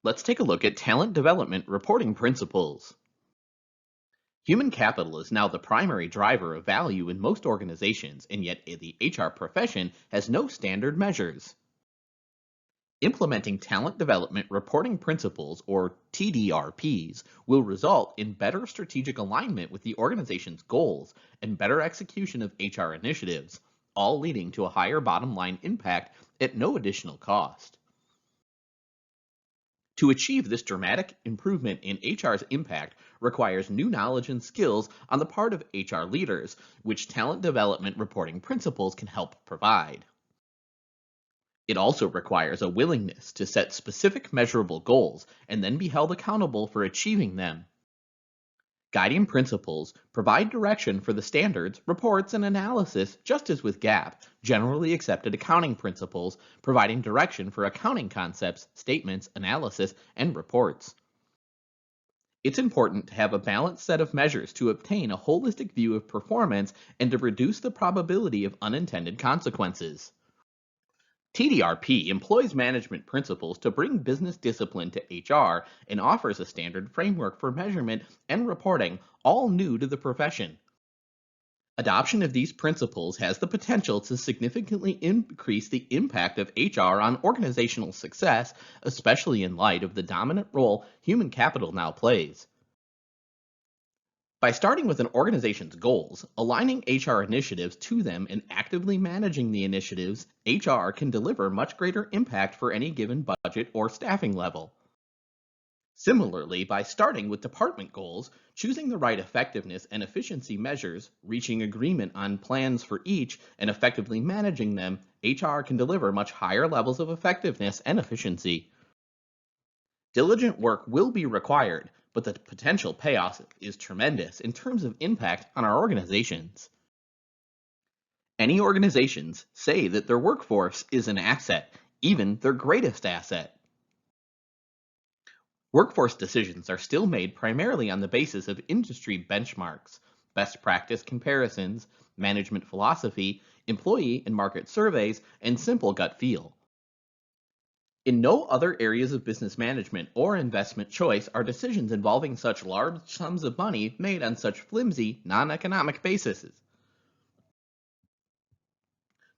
Let's take a look at talent development reporting principles. Human capital is now the primary driver of value in most organizations, and yet the HR profession has no standard measures. Implementing talent development reporting principles, or TDRPs, will result in better strategic alignment with the organization's goals and better execution of HR initiatives, all leading to a higher bottom line impact at no additional cost. To achieve this dramatic improvement in HR's impact requires new knowledge and skills on the part of HR leaders, which talent development reporting principles can help provide. It also requires a willingness to set specific measurable goals and then be held accountable for achieving them. Guiding principles provide direction for the standards, reports, and analysis, just as with GAAP, generally accepted accounting principles, providing direction for accounting concepts, statements, analysis, and reports. It's important to have a balanced set of measures to obtain a holistic view of performance and to reduce the probability of unintended consequences. TDRP employs management principles to bring business discipline to HR and offers a standard framework for measurement and reporting, all new to the profession. Adoption of these principles has the potential to significantly increase the impact of HR on organizational success, especially in light of the dominant role human capital now plays. By starting with an organization's goals, aligning HR initiatives to them, and actively managing the initiatives, HR can deliver much greater impact for any given budget or staffing level. Similarly, by starting with department goals, choosing the right effectiveness and efficiency measures, reaching agreement on plans for each, and effectively managing them, HR can deliver much higher levels of effectiveness and efficiency. Diligent work will be required, but the potential payoff is tremendous in terms of impact on our organizations. Any organizations say that their workforce is an asset, even their greatest asset. Workforce decisions are still made primarily on the basis of industry benchmarks, best practice comparisons, management philosophy, employee and market surveys, and simple gut feel. In no other areas of business management or investment choice are decisions involving such large sums of money made on such flimsy, non-economic bases.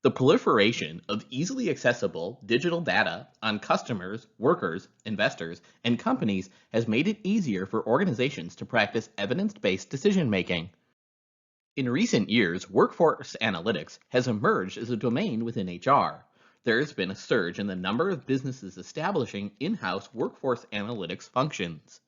The proliferation of easily accessible digital data on customers, workers, investors, and companies has made it easier for organizations to practice evidence-based decision-making. In recent years, workforce analytics has emerged as a domain within HR. There has been a surge in the number of businesses establishing in-house workforce analytics functions.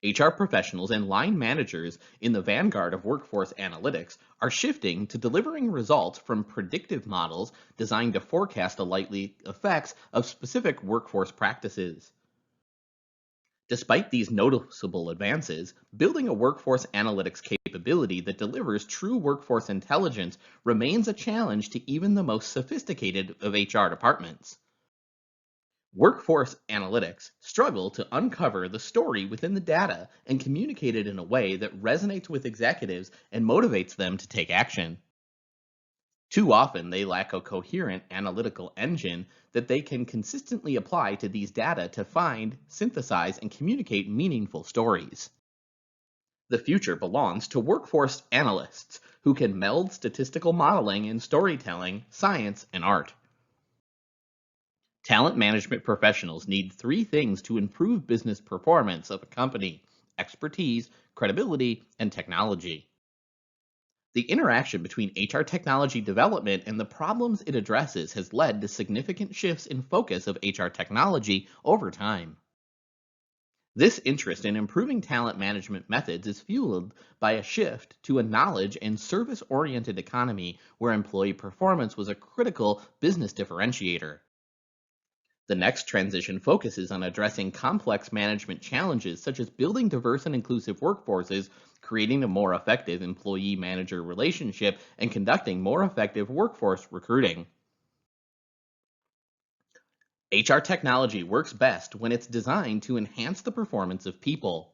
HR professionals and line managers in the vanguard of workforce analytics are shifting to delivering results from predictive models designed to forecast the likely effects of specific workforce practices. Despite these noticeable advances, building a workforce analytics capability that delivers true workforce intelligence remains a challenge to even the most sophisticated of HR departments. Workforce analytics struggle to uncover the story within the data and communicate it in a way that resonates with executives and motivates them to take action. Too often, they lack a coherent analytical engine that they can consistently apply to these data to find, synthesize, and communicate meaningful stories. The future belongs to workforce analysts who can meld statistical modeling and storytelling, science, and art. Talent management professionals need three things to improve business performance of a company: expertise, credibility, and technology. The interaction between HR technology development and the problems it addresses has led to significant shifts in focus of HR technology over time. This interest in improving talent management methods is fueled by a shift to a knowledge and service-oriented economy where employee performance was a critical business differentiator. The next transition focuses on addressing complex management challenges such as building diverse and inclusive workforces, creating a more effective employee-manager relationship, and conducting more effective workforce recruiting. HR technology works best when it's designed to enhance the performance of people.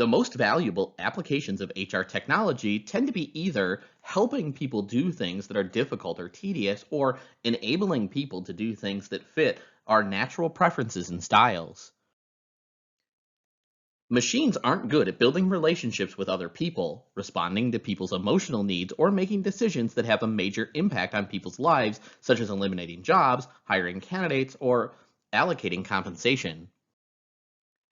The most valuable applications of HR technology tend to be either helping people do things that are difficult or tedious, or enabling people to do things that fit are natural preferences and styles. Machines aren't good at building relationships with other people, responding to people's emotional needs, or making decisions that have a major impact on people's lives, such as eliminating jobs, hiring candidates, or allocating compensation.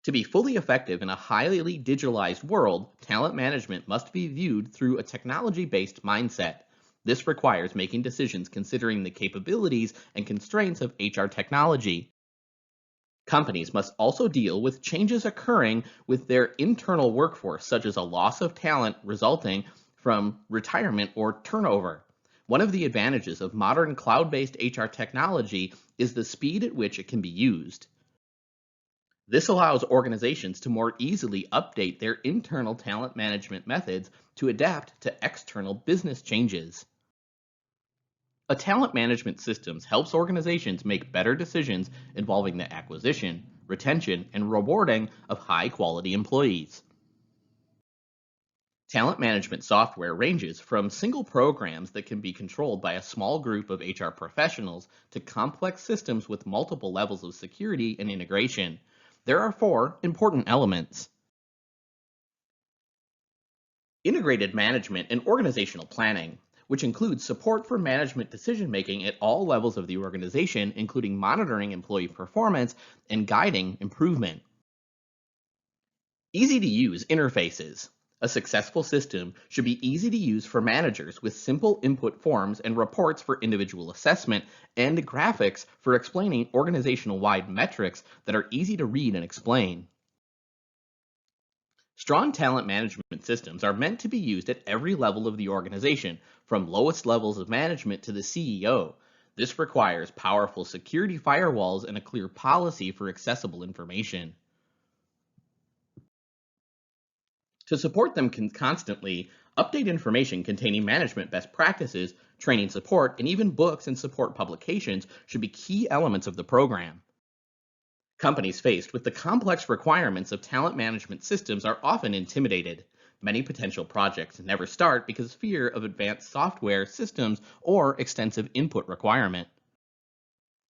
To be fully effective in a highly digitalized world, talent management must be viewed through a technology based mindset. This requires making decisions considering the capabilities and constraints of HR technology. Companies must also deal with changes occurring with their internal workforce, such as a loss of talent resulting from retirement or turnover. One of the advantages of modern cloud based HR technology is the speed at which it can be used. This allows organizations to more easily update their internal talent management methods to adapt to external business changes. A talent management systems helps organizations make better decisions involving the acquisition, retention, and rewarding of high quality employees. Talent management software ranges from single programs that can be controlled by a small group of HR professionals to complex systems with multiple levels of security and integration. There are four important elements: integrated management and organizational planning, which includes support for management decision making at all levels of the organization, including monitoring employee performance and guiding improvement. Easy to use interfaces. A successful system should be easy to use for managers with simple input forms and reports for individual assessment and graphics for explaining organizational wide metrics that are easy to read and explain. Strong talent management systems are meant to be used at every level of the organization, from lowest levels of management to the CEO. This requires powerful security firewalls and a clear policy for accessible information. To support them constantly, update information containing management best practices, training support, and even books and support publications should be key elements of the program. Companies faced with the complex requirements of talent management systems are often intimidated. Many potential projects never start because of fear of advanced software systems or extensive input requirement.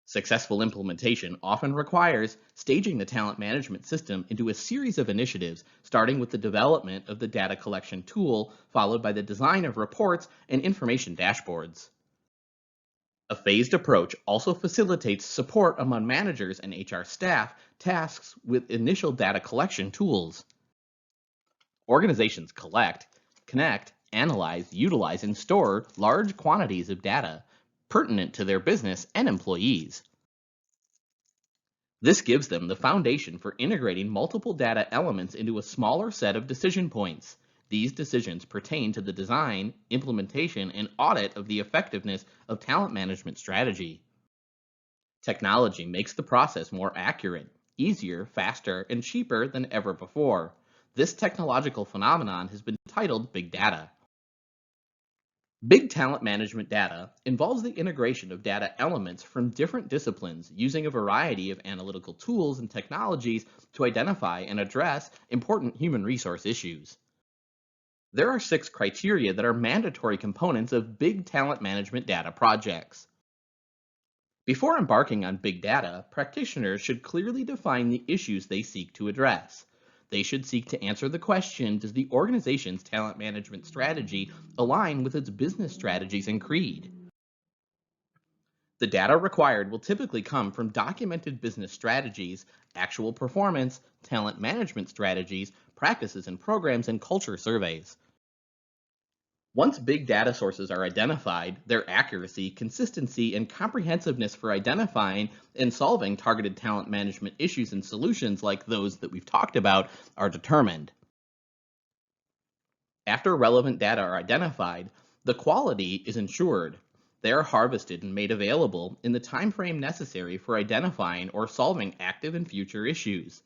Successful implementation often requires staging the talent management system into a series of initiatives, starting with the development of the data collection tool, followed by the design of reports and information dashboards. A phased approach also facilitates support among managers and HR staff tasks with initial data collection tools. Organizations collect, connect, analyze, utilize, and store large quantities of data pertinent to their business and employees. This gives them the foundation for integrating multiple data elements into a smaller set of decision points. These decisions pertain to the design, implementation, and audit of the effectiveness of talent management strategy. Technology makes the process more accurate, easier, faster, and cheaper than ever before. This technological phenomenon has been titled Big Data. Big talent management data involves the integration of data elements from different disciplines using a variety of analytical tools and technologies to identify and address important human resource issues. There are 6 criteria that are mandatory components of big talent management data projects. Before embarking on big data, practitioners should clearly define the issues they seek to address. They should seek to answer the question, does the organization's talent management strategy align with its business strategies and creed? The data required will typically come from documented business strategies, actual performance, talent management strategies, practices and programs, and culture surveys. Once big data sources are identified, their accuracy, consistency, and comprehensiveness for identifying and solving targeted talent management issues and solutions like those that we've talked about are determined. After relevant data are identified, the quality is ensured. They are harvested and made available in the time frame necessary for identifying or solving active and future issues.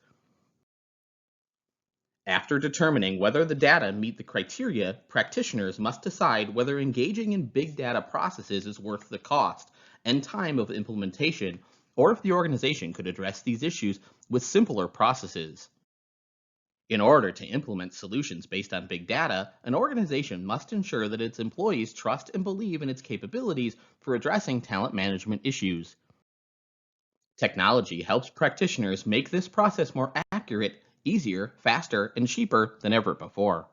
After determining whether the data meet the criteria, practitioners must decide whether engaging in big data processes is worth the cost and time of implementation, or if the organization could address these issues with simpler processes. In order to implement solutions based on big data, an organization must ensure that its employees trust and believe in its capabilities for addressing talent management issues. Technology helps practitioners make this process more accurate, easier, faster, and cheaper than ever before.